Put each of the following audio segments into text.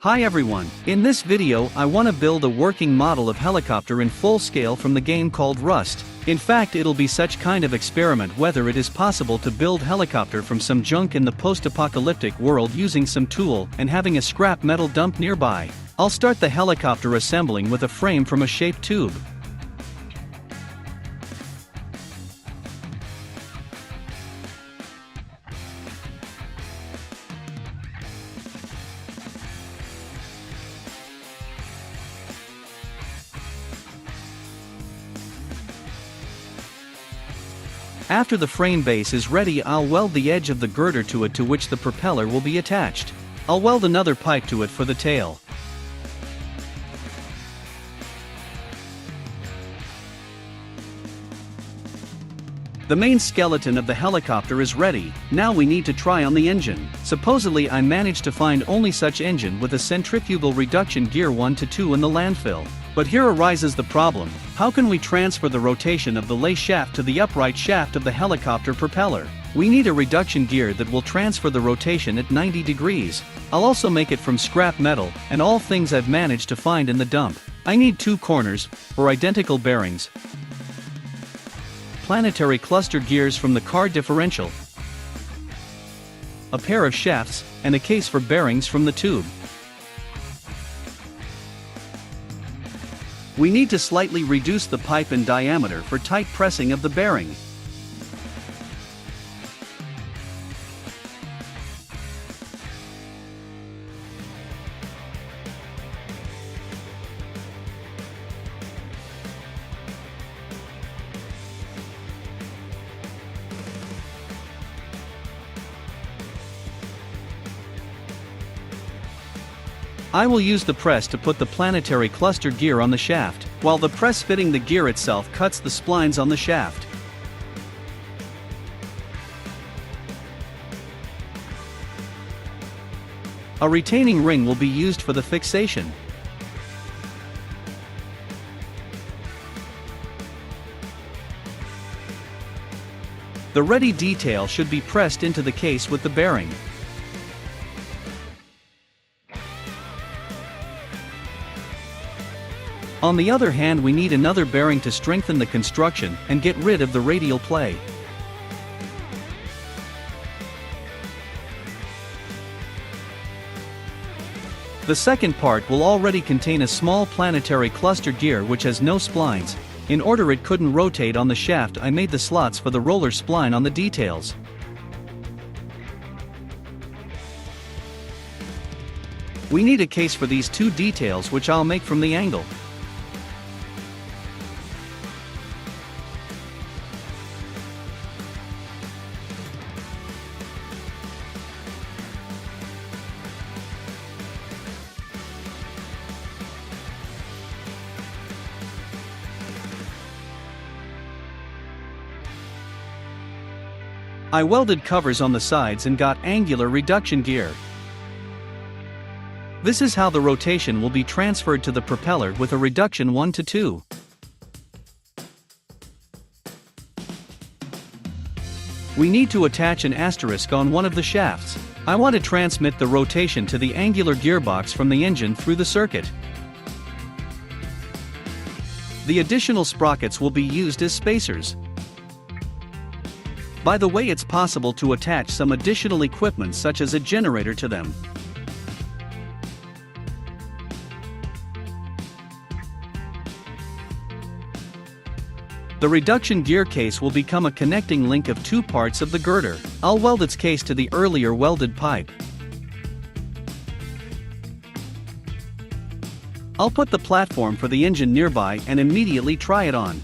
Hi everyone, in this video I want to build a working model of helicopter in full scale from the game called Rust. In fact, it'll be such kind of experiment whether it is possible to build helicopter from some junk in the post-apocalyptic world using some tool and having a scrap metal dump nearby. I'll start the helicopter assembling with a frame from a shaped tube. After the frame base is ready, I'll weld the edge of the girder to it to which the propeller will be attached. I'll weld another pipe to it for the tail. The main skeleton of the helicopter is ready. Now we need to try on the engine. Supposedly I managed to find only such engine with a centrifugal reduction gear 1 to 2 in the landfill. But here arises the problem: how can we transfer the rotation of the lay shaft to the upright shaft of the helicopter propeller? We need a reduction gear that will transfer the rotation at 90 degrees. I'll also make it from scrap metal and all things I've managed to find in the dump. I need 2 corners, or identical bearings, planetary cluster gears from the car differential, a pair of shafts, and a case for bearings from the tube. We need to slightly reduce the pipe in diameter for tight pressing of the bearing. I will use the press to put the planetary cluster gear on the shaft, while the press fitting the gear itself cuts the splines on the shaft. A retaining ring will be used for the fixation. The ready detail should be pressed into the case with the bearing. On the other hand, we need another bearing to strengthen the construction and get rid of the radial play. The second part will already contain a small planetary cluster gear which has no splines. In order it couldn't rotate on the shaft, I made the slots for the roller spline on the details. We need a case for these 2 details, which I'll make from the angle. I welded covers on the sides and got angular reduction gear. This is how the rotation will be transferred to the propeller with a reduction 1 to 2. We need to attach an asterisk on one of the shafts. I want to transmit the rotation to the angular gearbox from the engine through the circuit. The additional sprockets will be used as spacers. By the way, it's possible to attach some additional equipment such as a generator to them. The reduction gear case will become a connecting link of 2 parts of the girder. I'll weld its case to the earlier welded pipe. I'll put the platform for the engine nearby and immediately try it on.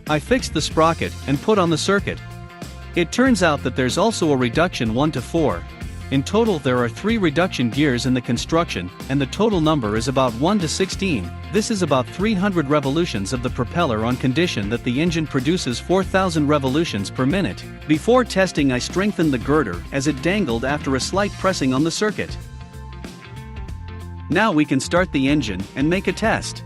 I fixed the sprocket and put on the circuit. It turns out that there's also a reduction 1 to 4. In total there are 3 reduction gears in the construction, and the total number is about 1 to 16. This is about 300 revolutions of the propeller on condition that the engine produces 4,000 revolutions per minute. Before testing, I strengthened the girder as it dangled after a slight pressing on the circuit. Now we can start the engine and make a test.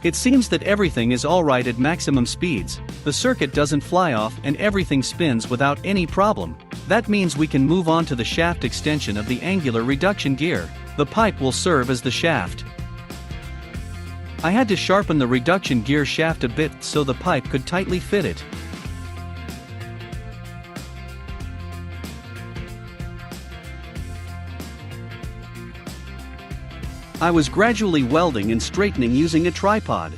It seems that everything is alright at maximum speeds, the circuit doesn't fly off and everything spins without any problem. That means we can move on to the shaft extension of the angular reduction gear. The pipe will serve as the shaft. I had to sharpen the reduction gear shaft a bit so the pipe could tightly fit it. I was gradually welding and straightening using a tripod.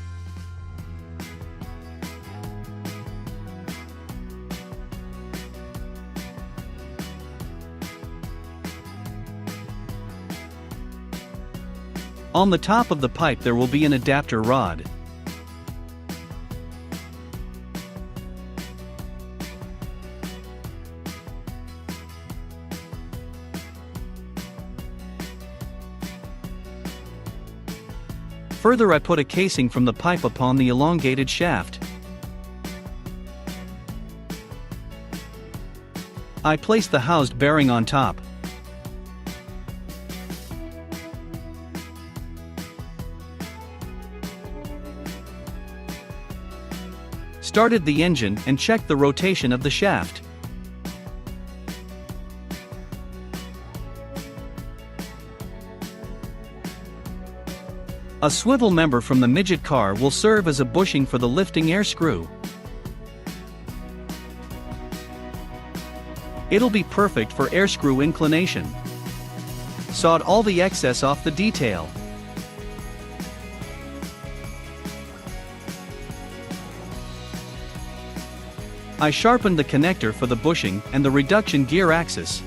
On the top of the pipe there will be an adapter rod. Further, I put a casing from the pipe upon the elongated shaft. I placed the housed bearing on top. Started the engine and checked the rotation of the shaft. A swivel member from the midget car will serve as a bushing for the lifting air screw. It'll be perfect for air screw inclination. Sawed all the excess off the detail. I sharpened the connector for the bushing and the reduction gear axis.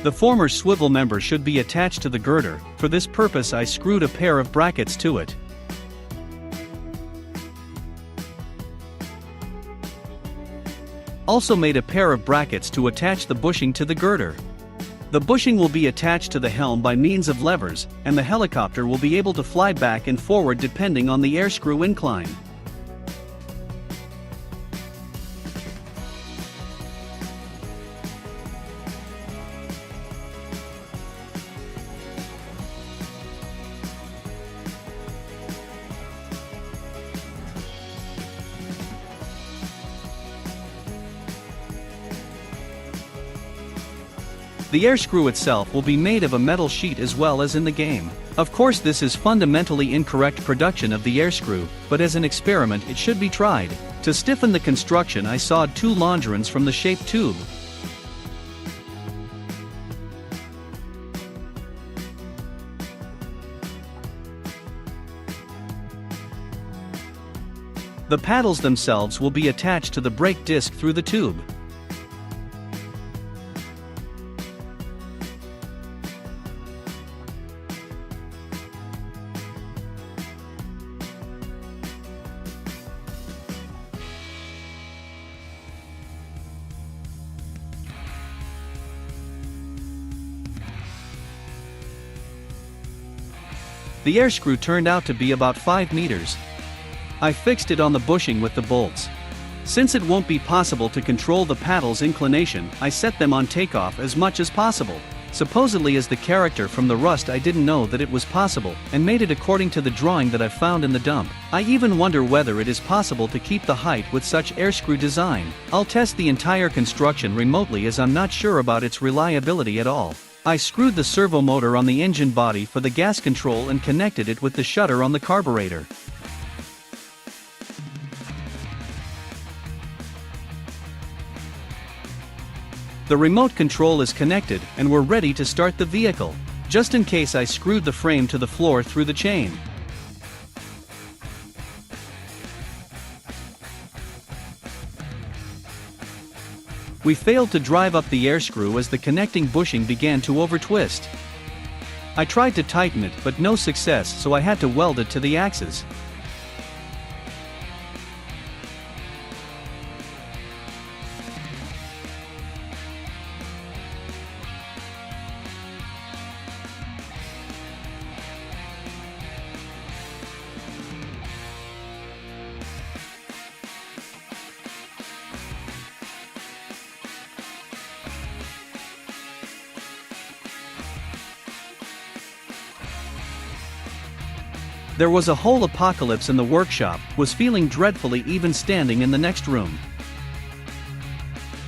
The former swivel member should be attached to the girder. For this purpose I screwed a pair of brackets to it. Also made a pair of brackets to attach the bushing to the girder. The bushing will be attached to the helm by means of levers, and the helicopter will be able to fly back and forward depending on the air screw incline. The air screw itself will be made of a metal sheet as well as in the game. Of course, this is fundamentally incorrect production of the air screw, but as an experiment it should be tried. To stiffen the construction I sawed 2 longerons from the shaped tube. The paddles themselves will be attached to the brake disc through the tube. The air screw turned out to be about 5 meters. I fixed it on the bushing with the bolts. Since it won't be possible to control the paddle's inclination, I set them on takeoff as much as possible. Supposedly as the character from the Rust, I didn't know that it was possible, and made it according to the drawing that I found in the dump. I even wonder whether it is possible to keep the height with such air screw design. I'll test the entire construction remotely as I'm not sure about its reliability at all. I screwed the servo motor on the engine body for the gas control and connected it with the shutter on the carburetor. The remote control is connected and we're ready to start the vehicle. Just in case, I screwed the frame to the floor through the chain. We failed to drive up the air screw as the connecting bushing began to over-twist. I tried to tighten it but no success, so I had to weld it to the axis. There was a whole apocalypse in the workshop, was feeling dreadfully even standing in the next room.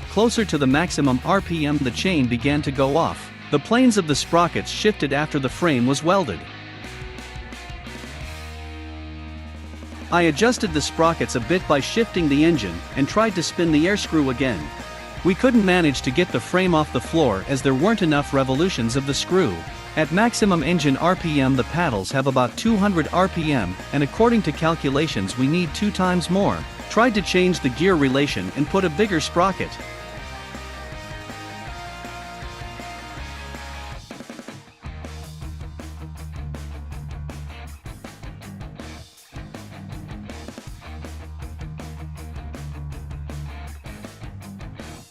Closer to the maximum RPM, the chain began to go off. The planes of the sprockets shifted after the frame was welded. I adjusted the sprockets a bit by shifting the engine and tried to spin the air screw again. We couldn't manage to get the frame off the floor as there weren't enough revolutions of the screw. At maximum engine RPM, the paddles have about 200 RPM, and according to calculations we need 2 times more. Tried to change the gear relation and put a bigger sprocket.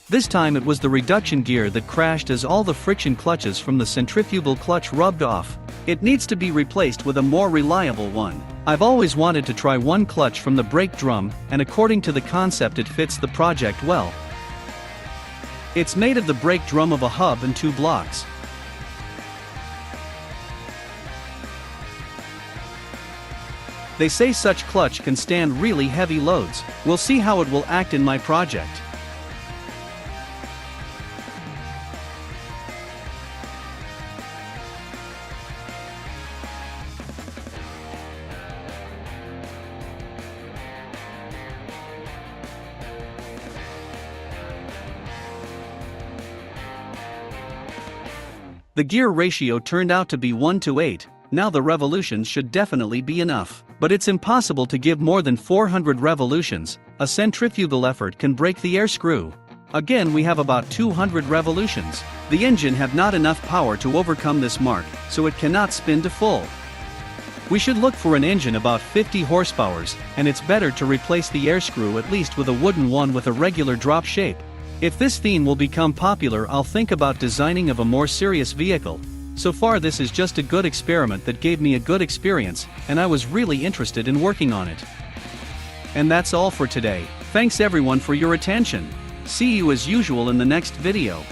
This time it was the reduction gear that crashed as all the friction clutches from the centrifugal clutch rubbed off. It needs to be replaced with a more reliable one. I've always wanted to try one clutch from the brake drum, and according to the concept it fits the project well. It's made of the brake drum of a hub and 2 blocks. They say such clutch can stand really heavy loads. We'll see how it will act in my project. The gear ratio turned out to be 1:8, now the revolutions should definitely be enough. But it's impossible to give more than 400 revolutions, a centrifugal effort can break the air screw. Again we have about 200 revolutions. The engine have not enough power to overcome this mark, so it cannot spin to full. We should look for an engine about 50 horsepowers, and it's better to replace the air screw at least with a wooden one with a regular drop shape. If this theme will become popular, I'll think about designing of a more serious vehicle. So far this is just a good experiment that gave me a good experience, and I was really interested in working on it. And that's all for today. Thanks everyone for your attention. See you as usual in the next video.